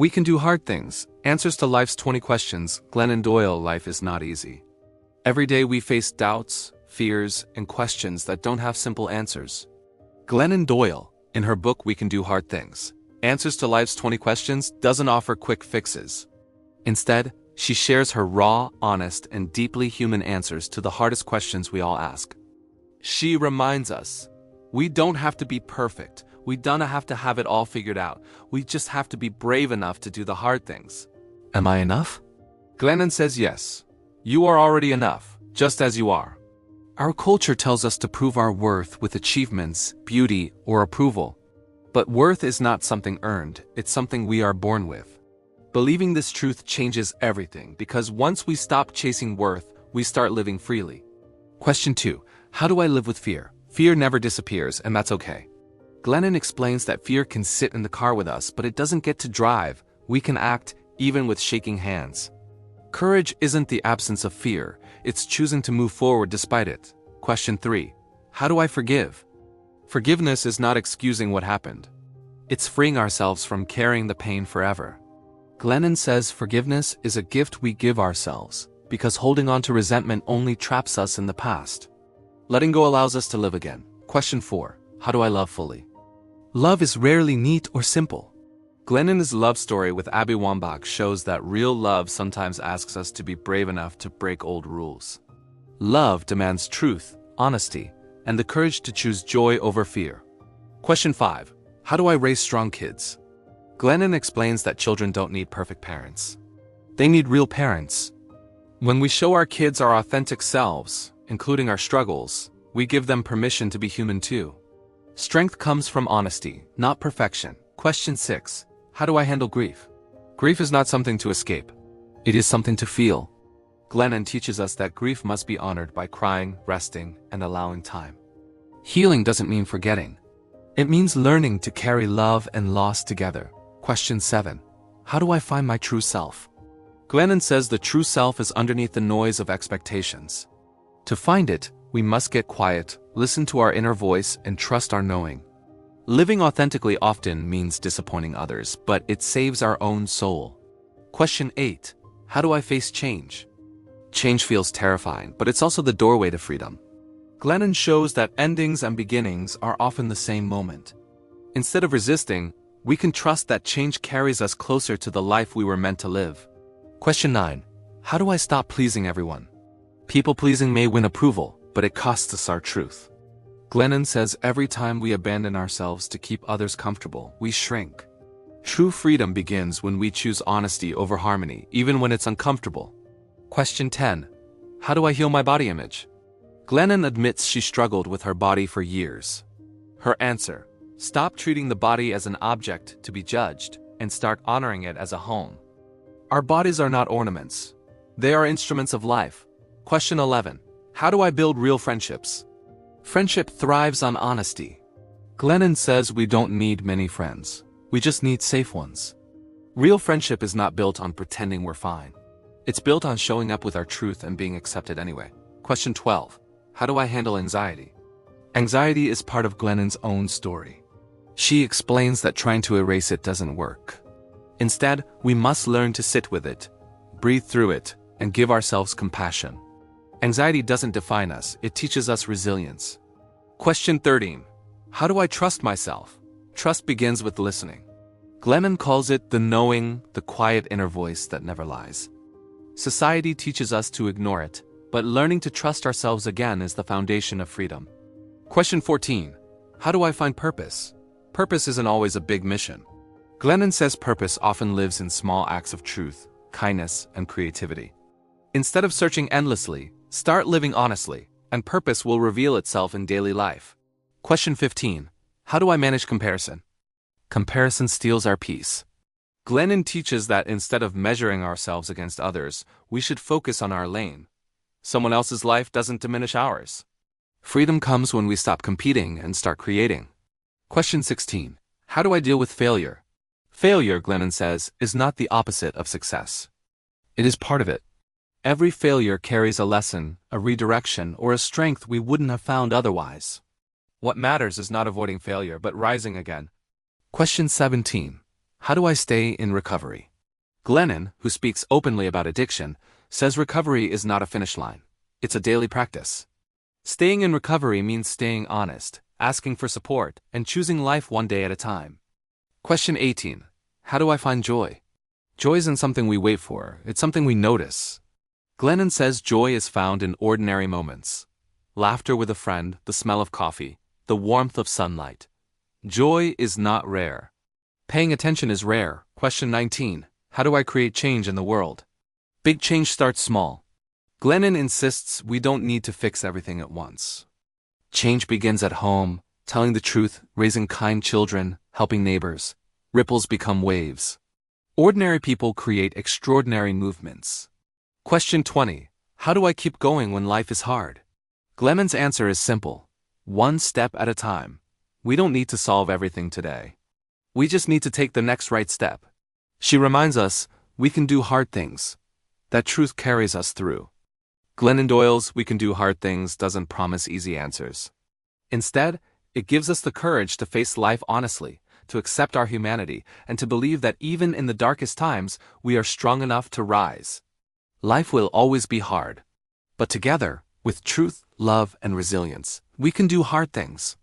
We can do hard things. Answers to life's 20 questions. Glennon Doyle. Life is not easy. Every day we face doubts, fears, and questions that don't have simple answers. Glennon Doyle, in her book We Can Do Hard Things, Answers to Life's 20 Questions, doesn't offer quick fixes. Instead, she shares her raw, honest, and deeply human answers to the hardest questions we all ask. She reminds us, we don't have to be perfect. We don't have to have it all figured out. We just have to be brave enough to do the hard things. Am I enough? Glennon says yes. You are already enough, just as you are. Our culture tells us to prove our worth with achievements, beauty, or approval. But worth is not something earned, it's something we are born with. Believing this truth changes everything, because once we stop chasing worth, we start living freely. Question 2. How do I live with fear? Fear never disappears, and that's okay. Glennon explains that fear can sit in the car with us, but it doesn't get to drive. We can act, even with shaking hands. Courage isn't the absence of fear, it's choosing to move forward despite it. Question 3. How do I forgive? Forgiveness is not excusing what happened. It's freeing ourselves from carrying the pain forever. Glennon says forgiveness is a gift we give ourselves, because holding on to resentment only traps us in the past. Letting go allows us to live again. Question 4. How do I love fully? Love is rarely neat or simple. Glennon's love story with Abby Wambach shows that real love sometimes asks us to be brave enough to break old rules. Love demands truth, honesty, and the courage to choose joy over fear. Question 5. How do I raise strong kids? Glennon explains that children don't need perfect parents. They need real parents. When we show our kids our authentic selves, including our struggles, we give them permission to be human too. Strength comes from honesty, not perfection. Question 6. How do I handle grief? Grief is not something to escape. It is something to feel. Glennon teaches us that grief must be honored by crying, resting, and allowing time. Healing doesn't mean forgetting. It means learning to carry love and loss together. Question 7. How do I find my true self? Glennon says the true self is underneath the noise of expectations. To find it, we must get quiet, listen to our inner voice, and trust our knowing. Living authentically often means disappointing others, but it saves our own soul. Question 8. How do I face change? Change feels terrifying, but it's also the doorway to freedom. Glennon shows that endings and beginnings are often the same moment. Instead of resisting, we can trust that change carries us closer to the life we were meant to live. Question 9. How do I stop pleasing everyone? People-pleasing may win approval, but it costs us our truth. Glennon says every time we abandon ourselves to keep others comfortable, we shrink. True freedom begins when we choose honesty over harmony, even when it's uncomfortable. Question 10. How do I heal my body image? Glennon admits she struggled with her body for years. Her answer: stop treating the body as an object to be judged, and start honoring it as a home. Our bodies are not ornaments. They are instruments of life. Question 11. How do I build real friendships? Friendship thrives on honesty. Glennon says we don't need many friends. We just need safe ones. Real friendship is not built on pretending we're fine. It's built on showing up with our truth and being accepted anyway. Question 12. How do I handle anxiety? Anxiety is part of Glennon's own story. She explains that trying to erase it doesn't work. Instead, we must learn to sit with it, breathe through it, and give ourselves compassion. Anxiety doesn't define us, it teaches us resilience. Question 13. How do I trust myself? Trust begins with listening. Glennon calls it the knowing, the quiet inner voice that never lies. Society teaches us to ignore it, but learning to trust ourselves again is the foundation of freedom. Question 14. How do I find purpose? Purpose isn't always a big mission. Glennon says purpose often lives in small acts of truth, kindness, and creativity. Instead of searching endlessly, start living honestly, and purpose will reveal itself in daily life. Question 15. How do I manage comparison? Comparison steals our peace. Glennon teaches that instead of measuring ourselves against others, we should focus on our lane. Someone else's life doesn't diminish ours. Freedom comes when we stop competing and start creating. Question 16. How do I deal with failure? Failure, Glennon says, is not the opposite of success. It is part of it. Every failure carries a lesson, a redirection, or a strength we wouldn't have found otherwise. What matters is not avoiding failure, but rising again. Question 17. How do I stay in recovery? Glennon, who speaks openly about addiction, says recovery is not a finish line. It's a daily practice. Staying in recovery means staying honest, asking for support, and choosing life one day at a time. Question 18. How do I find joy? Joy isn't something we wait for, it's something we notice. Glennon says joy is found in ordinary moments. Laughter with a friend, the smell of coffee, the warmth of sunlight. Joy is not rare. Paying attention is rare. Question 19. How do I create change in the world? Big change starts small. Glennon insists we don't need to fix everything at once. Change begins at home, telling the truth, raising kind children, helping neighbors. Ripples become waves. Ordinary people create extraordinary movements. Question 20. How do I keep going when life is hard? Glennon's answer is simple. One step at a time. We don't need to solve everything today. We just need to take the next right step. She reminds us, we can do hard things. That truth carries us through. Glennon Doyle's "We Can Do Hard Things" doesn't promise easy answers. Instead, it gives us the courage to face life honestly, to accept our humanity, and to believe that even in the darkest times, we are strong enough to rise. Life will always be hard. But together, with truth, love, and resilience, we can do hard things.